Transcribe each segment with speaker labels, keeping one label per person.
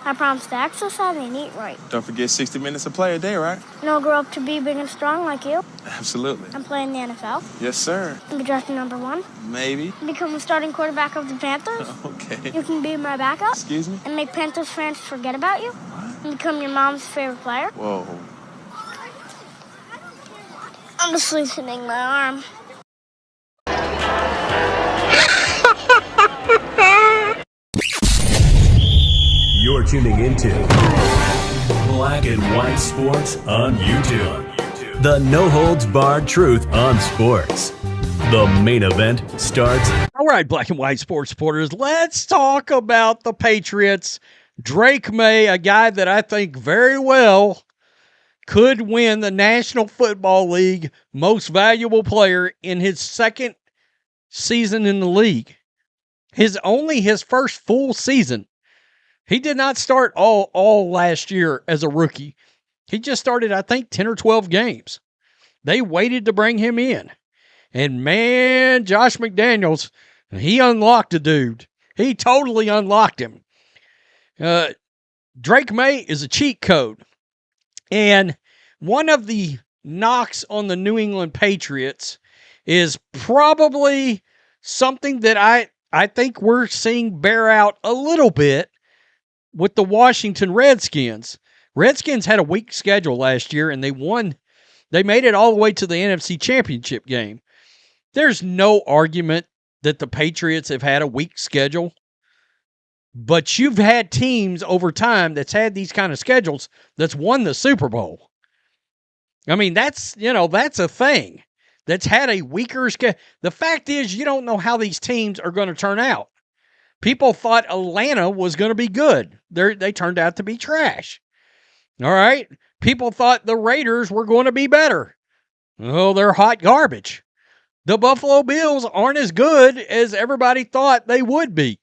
Speaker 1: I promise to exercise and eat right.
Speaker 2: Don't forget 60 minutes of play a day, right?
Speaker 1: And I'll grow up to be big and strong like you.
Speaker 2: Absolutely.
Speaker 1: And play in the NFL.
Speaker 2: Yes, sir.
Speaker 1: And be drafted number 1.
Speaker 2: Maybe.
Speaker 1: And become the starting quarterback of the Panthers.
Speaker 2: Okay.
Speaker 1: You can be my backup.
Speaker 2: Excuse me?
Speaker 1: And make Panthers fans forget about you.
Speaker 2: What?
Speaker 1: And become your mom's favorite player.
Speaker 2: Whoa.
Speaker 1: I'm just loosening my arm.
Speaker 3: You're tuning into Black and White Sports on YouTube. The no-holds-barred truth on sports. The main event starts.
Speaker 4: All right, Black and White Sports supporters, let's talk about the Patriots. Drake Maye, a guy that I think very well could win the National Football League Most Valuable Player in his second season in the league. His first full season. He did not start all last year as a rookie. He just started, I think, 10 or 12 games. They waited to bring him in. And man, Josh McDaniels, he unlocked the dude. He totally unlocked him. Drake Maye is a cheat code. And one of the knocks on the New England Patriots is probably something that I think we're seeing bear out a little bit with the Washington Redskins. Redskins had a weak schedule last year, and they won. They made it all the way to the NFC Championship game. There's no argument that the Patriots have had a weak schedule, but you've had teams over time that's had these kind of schedules that's won the Super Bowl. I mean, that's a thing. That's had a weaker schedule. The fact is, you don't know how these teams are going to turn out. People thought Atlanta was going to be good. They turned out to be trash. All right? People thought the Raiders were going to be better. Oh, they're hot garbage. The Buffalo Bills aren't as good as everybody thought they would be,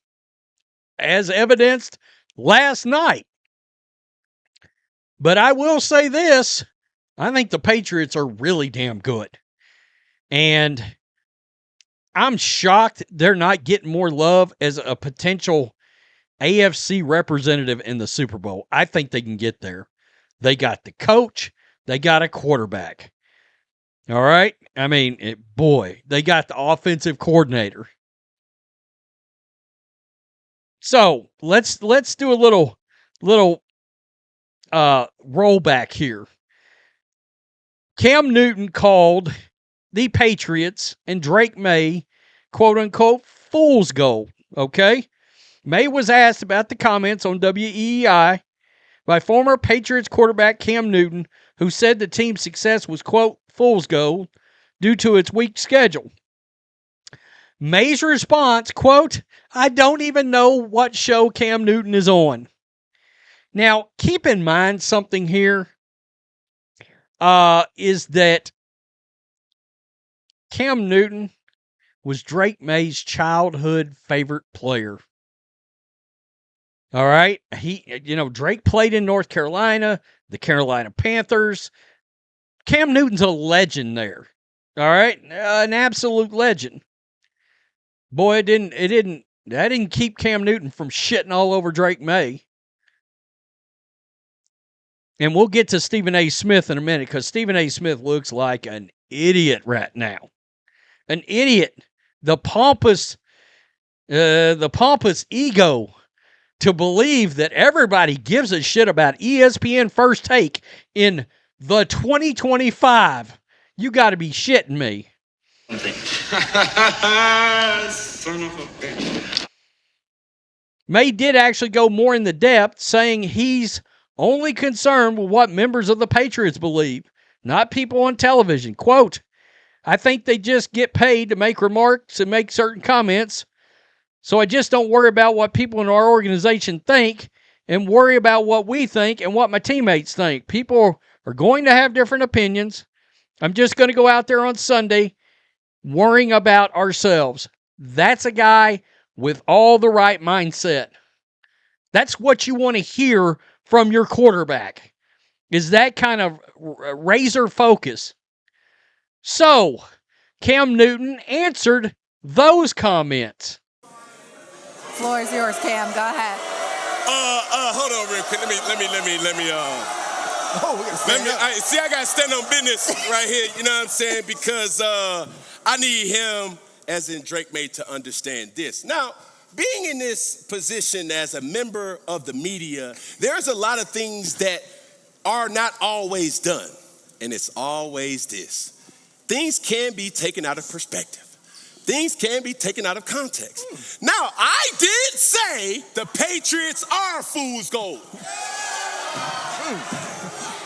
Speaker 4: as evidenced last night. But I will say this, I think the Patriots are really damn good. And I'm shocked they're not getting more love as a potential AFC representative in the Super Bowl. I think they can get there. They got the coach. They got a quarterback. All right? I mean, they got the offensive coordinator. So let's do a little rollback here. Cam Newton called the Patriots and Drake Maye, quote-unquote, fool's gold, okay? Maye was asked about the comments on WEEI by former Patriots quarterback Cam Newton, who said the team's success was, quote, fool's gold due to its weak schedule. Maye's response, quote, I don't even know what show Cam Newton is on. Now, keep in mind something here, is that Cam Newton was Drake Maye's childhood favorite player. All right? Drake played in North Carolina, the Carolina Panthers. Cam Newton's a legend there. All right? An absolute legend. Boy, that didn't keep Cam Newton from shitting all over Drake Maye. And we'll get to Stephen A. Smith in a minute, because Stephen A. Smith looks like an idiot right now. An idiot. The pompous ego to believe that everybody gives a shit about ESPN First Take in the 2025. You got to be shitting me.
Speaker 5: Son of a bitch.
Speaker 4: Maye did actually go more in the depth, saying he's only concerned with what members of the Patriots believe, not people on television. Quote, I think they just get paid to make remarks and make certain comments, so I just don't worry about what people in our organization think and worry about what we think and what my teammates think. People are going to have different opinions. I'm just going to go out there on Sunday worrying about ourselves. That's a guy with all the right mindset. That's what you want to hear from your quarterback, is that kind of razor focus. So, Cam Newton answered those comments.
Speaker 6: Floor is yours, Cam. Go ahead.
Speaker 5: Hold
Speaker 6: hold on real quick. Let me.
Speaker 7: Oh, we gotta stand up.
Speaker 6: I got to stand on business right here. You know what I'm saying? Because I need him, as in Drake Maye, to understand this. Now, being in this position as a member of the media, there's a lot of things that are not always done. And it's always this. Things can be taken out of perspective. Things can be taken out of context. Now, I did say the Patriots are fool's gold.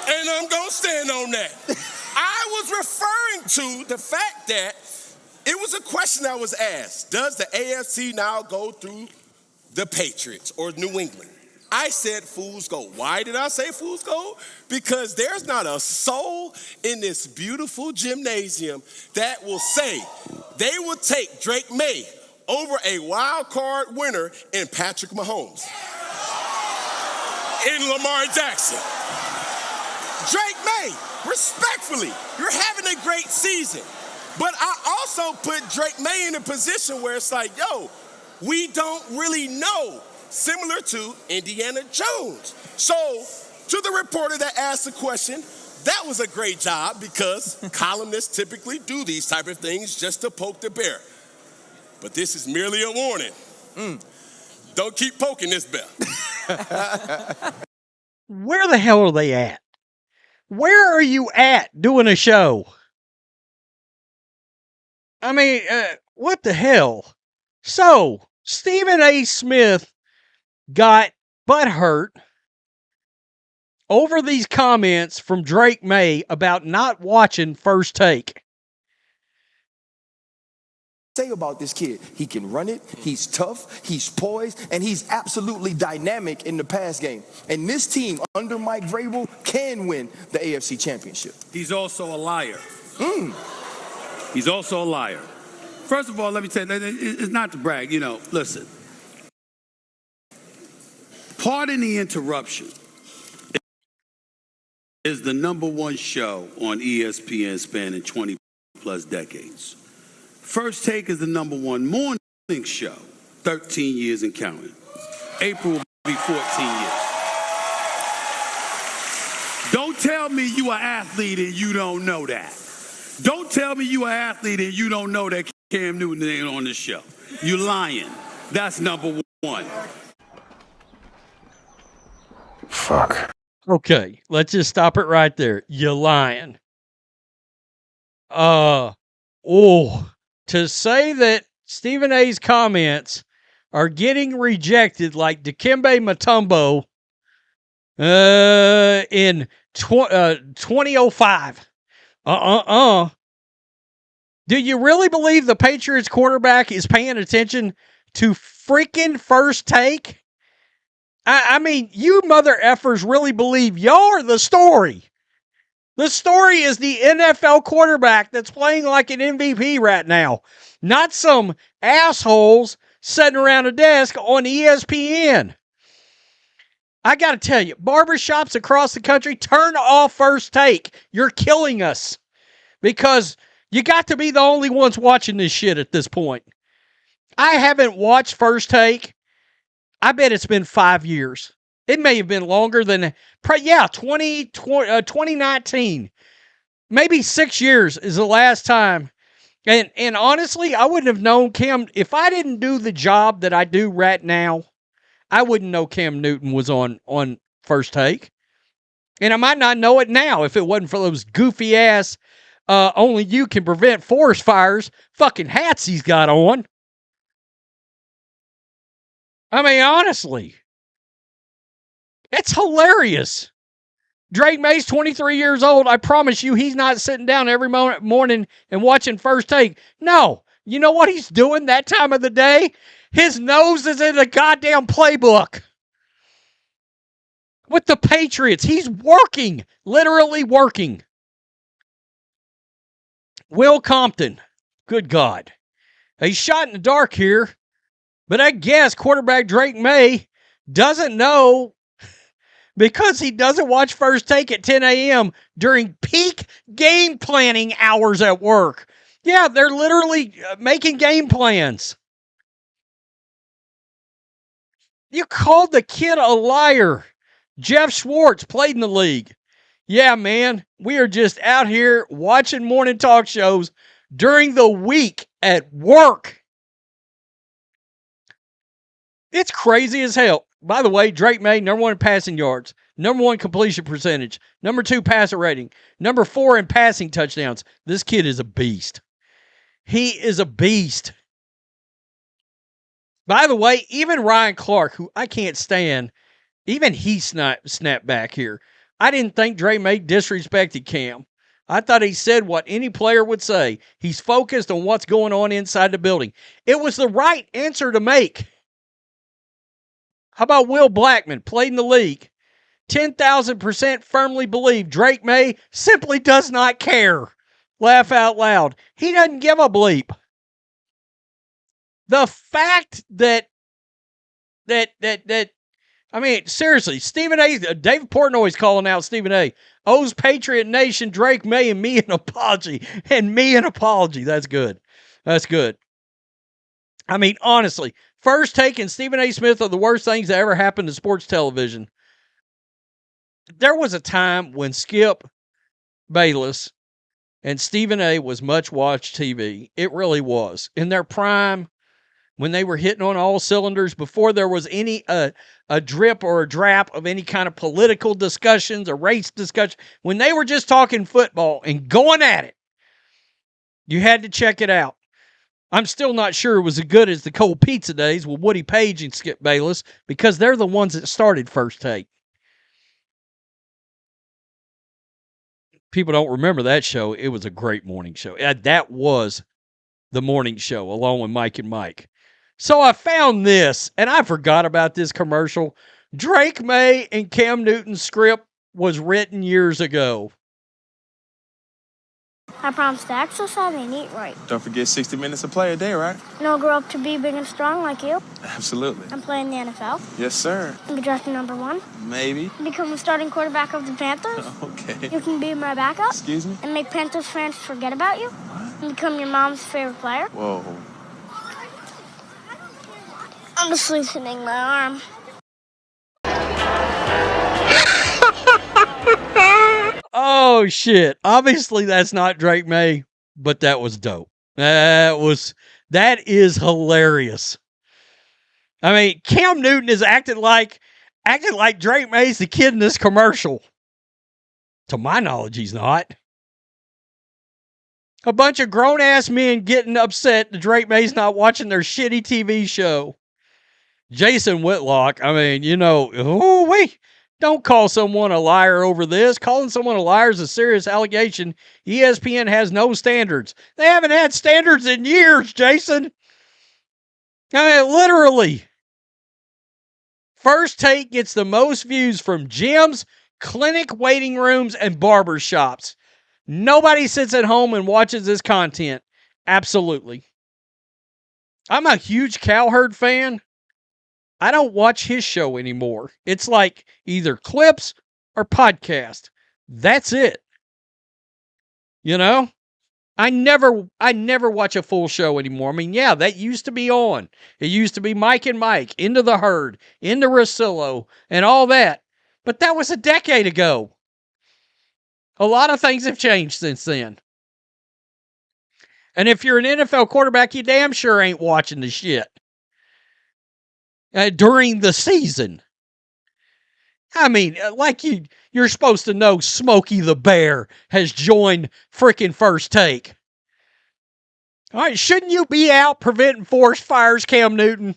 Speaker 6: And I'm going to stand on that. I was referring to the fact that it was a question that was asked. Does the AFC now go through the Patriots or New England? I said fool's gold. Why did I say fool's gold? Because there's not a soul in this beautiful gymnasium that will say they will take Drake Maye over a wild card winner in Patrick Mahomes, in Lamar Jackson. Drake Maye, respectfully, you're having a great season. But I also put Drake Maye in a position where it's like, yo, we don't really know, similar to Indiana Jones. So, to the reporter that asked the question, that was a great job because columnists typically do these type of things just to poke the bear. But this is merely a warning. Don't keep poking this bear.
Speaker 4: Where the hell are they at? Where are you at doing a show? I mean, what the hell? So, Stephen A. Smith got butthurt over these comments from Drake Maye about not watching First Take.
Speaker 7: Say about this kid, he can run it, he's tough, he's poised, and he's absolutely dynamic in the pass game. And this team under Mike Vrabel can win the AFC Championship.
Speaker 8: He's also a liar. He's also a liar. First of all, let me tell you, it's not to brag, listen. Pardon the interruption is the #1 show on ESPN spanning 20 plus decades. First Take is the #1 morning show, 13 years and counting. April will be 14 years. Don't tell me you are an athlete and you don't know that. Don't tell me you are an athlete and you don't know that Cam Newton ain't on the show. You lying. That's #1.
Speaker 7: Fuck.
Speaker 4: Okay, let's just stop it right there. You're lying. To say that Stephen A's comments are getting rejected like Dikembe Mutombo in 2005. Do you really believe the Patriots quarterback is paying attention to freaking First Take? I mean, you mother effers really believe y'all are the story. The story is the NFL quarterback that's playing like an MVP right now, not some assholes sitting around a desk on ESPN. I got to tell you, barbershops across the country, turn off First Take. You're killing us because you got to be the only ones watching this shit at this point. I haven't watched First Take. I bet it's been 5 years. It may have been longer than, 2019. Maybe 6 years is the last time. And honestly, I wouldn't have known Cam. If I didn't do the job that I do right now, I wouldn't know Cam Newton was on First Take. And I might not know it now if it wasn't for those goofy ass, only you can prevent forest fires fucking hats he's got on. I mean, honestly. It's hilarious. Drake Maye's 23 years old. I promise you he's not sitting down every morning and watching First Take. No. You know what he's doing that time of the day? His nose is in the goddamn playbook. With the Patriots. He's working. Literally working. Will Compton. Good God. He's shot in the dark here. But I guess quarterback Drake Maye doesn't know because he doesn't watch First Take at 10 a.m. during peak game planning hours at work. Yeah, they're literally making game plans. You called the kid a liar. Jeff Schwartz played in the league. Yeah, man, we are just out here watching morning talk shows during the week at work. It's crazy as hell. By the way, Drake Maye, number 1 in passing yards, number 1 completion percentage, number 2 passer rating, number 4 in passing touchdowns. This kid is a beast. He is a beast. By the way, even Ryan Clark, who I can't stand, even he snapped back here. I didn't think Drake Maye disrespected Cam. I thought he said what any player would say. He's focused on what's going on inside the building. It was the right answer to make. How about Will Blackman, played in the league? 10,000% firmly believe Drake Maye simply does not care. Laugh out loud. He doesn't give a bleep. The fact that I mean, seriously, Stephen A. David Portnoy's calling out Stephen A. Owes Patriot Nation, Drake Maye, and me an apology. And me an apology. That's good. That's good. I mean, honestly, First Take and Stephen A. Smith are the worst things that ever happened to sports television. There was a time when Skip Bayless and Stephen A. was much watched TV. It really was. In their prime, when they were hitting on all cylinders, before there was any a drip or a drap of any kind of political discussions or race discussion, when they were just talking football and going at it, you had to check it out. I'm still not sure it was as good as the Cold Pizza days with Woody Page and Skip Bayless, because they're the ones that started First Take. People don't remember that show. It was a great morning show. That was the morning show, along with Mike and Mike. So I found this, and I forgot about this commercial. Drake Maye and Cam Newton's script was written years ago.
Speaker 1: I promise to exercise and eat right.
Speaker 2: Don't forget 60 minutes of play a day, right?
Speaker 1: And I'll grow up to be big and strong like you.
Speaker 2: Absolutely.
Speaker 1: And play in the NFL.
Speaker 2: Yes, sir.
Speaker 1: And be drafted number 1.
Speaker 2: Maybe.
Speaker 1: Become the starting quarterback of the Panthers.
Speaker 2: Okay.
Speaker 1: You can be my backup.
Speaker 2: Excuse me?
Speaker 1: And make Panthers fans forget about you.
Speaker 2: What?
Speaker 1: And become your mom's favorite player.
Speaker 2: Whoa.
Speaker 1: I'm just loosening my arm.
Speaker 4: Oh, shit. Obviously, that's not Drake Maye, but that was dope. That is hilarious. I mean, Cam Newton is acting like Drake Maye's the kid in this commercial. To my knowledge, he's not. A bunch of grown-ass men getting upset that Drake Maye's not watching their shitty TV show. Jason Whitlock, I mean, you know, don't call someone a liar over this. Calling someone a liar is a serious allegation. ESPN has no standards. They haven't had standards in years, Jason. I mean, literally. First Take gets the most views from gyms, clinic waiting rooms, and barber shops. Nobody sits at home and watches this content. Absolutely. I'm a huge Cowherd fan. I don't watch his show anymore. It's like either clips or podcast. That's it. You know? I never watch a full show anymore. I mean, yeah, that used to be on. It used to be Mike and Mike, Into the Herd, Into Rosillo, and all that. But that was a decade ago. A lot of things have changed since then. And if you're an NFL quarterback, you damn sure ain't watching the shit. During the season. I mean, like you're supposed to know Smokey the Bear has joined freaking First Take. All right, shouldn't you be out preventing forest fires, Cam Newton?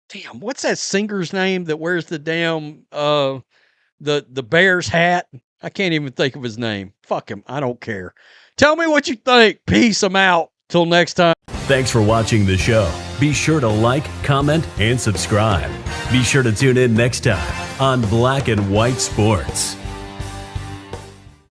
Speaker 4: Damn, what's that singer's name that wears the damn the Bears hat? I can't even think of his name. Fuck him. I don't care. Tell me what you think. Peace. I'm out. Till next time.
Speaker 3: Thanks for watching the show. Be sure to like, comment, and subscribe. Be sure to tune in next time on Black and White Sports.